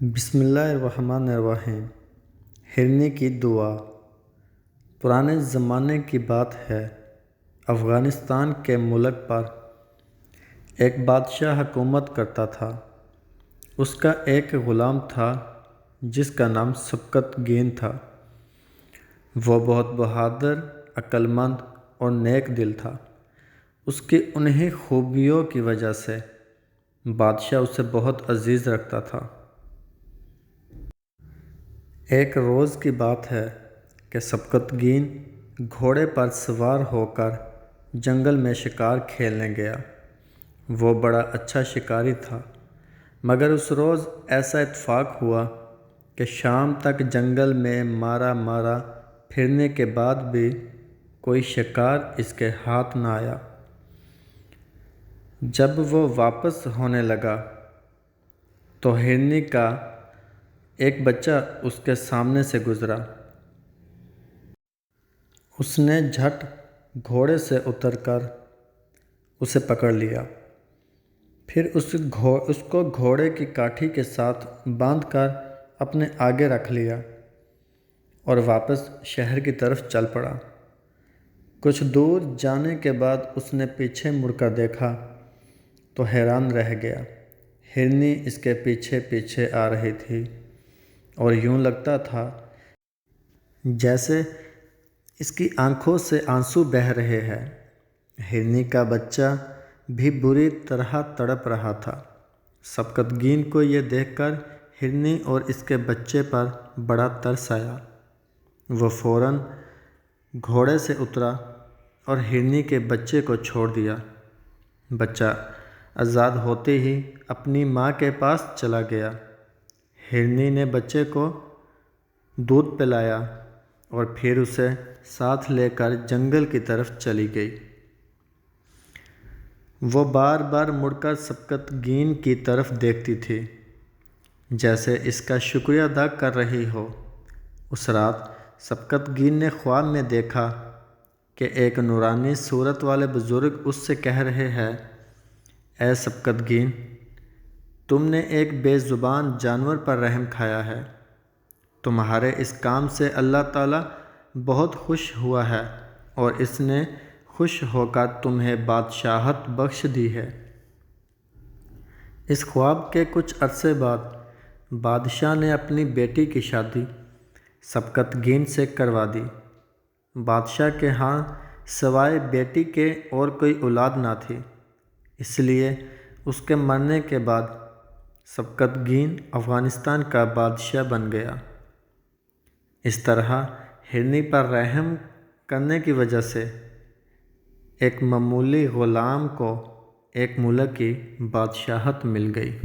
بسم اللہ الرحمن الرحیم۔ ہرنی کی دعا۔ پرانے زمانے کی بات ہے، افغانستان کے ملک پر ایک بادشاہ حکومت کرتا تھا۔ اس کا ایک غلام تھا جس کا نام سبکت گین تھا۔ وہ بہت بہادر، عقل مند اور نیک دل تھا۔ اس کی انہی خوبیوں کی وجہ سے بادشاہ اسے بہت عزیز رکھتا تھا۔ ایک روز کی بات ہے کہ سبکت گین گھوڑے پر سوار ہو کر جنگل میں شکار کھیلنے گیا۔ وہ بڑا اچھا شکاری تھا، مگر اس روز ایسا اتفاق ہوا کہ شام تک جنگل میں مارا مارا پھرنے کے بعد بھی کوئی شکار اس کے ہاتھ نہ آیا۔ جب وہ واپس ہونے لگا تو ہرنی کا ایک بچہ اس کے سامنے سے گزرا۔ اس نے جھٹ گھوڑے سے اتر کر اسے پکڑ لیا، پھر اس کو گھوڑے کی کاٹھی کے ساتھ باندھ کر اپنے آگے رکھ لیا اور واپس شہر کی طرف چل پڑا۔ کچھ دور جانے کے بعد اس نے پیچھے مڑ کر دیکھا تو حیران رہ گیا۔ ہرنی اس کے پیچھے پیچھے آ رہی تھی اور یوں لگتا تھا جیسے اس کی آنکھوں سے آنسو بہہ رہے ہیں۔ ہرنی کا بچہ بھی بری طرح تڑپ رہا تھا۔ سبکت گین کو یہ دیکھ کر ہرنی اور اس کے بچے پر بڑا ترس آیا۔ وہ فوراً گھوڑے سے اترا اور ہرنی کے بچے کو چھوڑ دیا۔ بچہ آزاد ہوتے ہی اپنی ماں کے پاس چلا گیا۔ ہرنی نے بچے کو دودھ پلایا اور پھر اسے ساتھ لے کر جنگل کی طرف چلی گئی۔ وہ بار بار مڑ کر سبکت گین کی طرف دیکھتی تھی، جیسے اس کا شکریہ ادا کر رہی ہو۔ اس رات سبکت گین نے خواب میں دیکھا کہ ایک نورانی صورت والے بزرگ اس سے کہہ رہے ہیں، اے سبکت گین، تم نے ایک بے زبان جانور پر رحم کھایا ہے۔ تمہارے اس کام سے اللہ تعالیٰ بہت خوش ہوا ہے اور اس نے خوش ہو کر تمہیں بادشاہت بخش دی ہے۔ اس خواب کے کچھ عرصے بعد بادشاہ نے اپنی بیٹی کی شادی سبکت گین سے کروا دی۔ بادشاہ کے ہاں سوائے بیٹی کے اور کوئی اولاد نہ تھی، اس لیے اس کے مرنے کے بعد سبکت گین افغانستان کا بادشاہ بن گیا۔ اس طرح ہرنی پر رحم کرنے کی وجہ سے ایک معمولی غلام کو ایک ملک کی بادشاہت مل گئی۔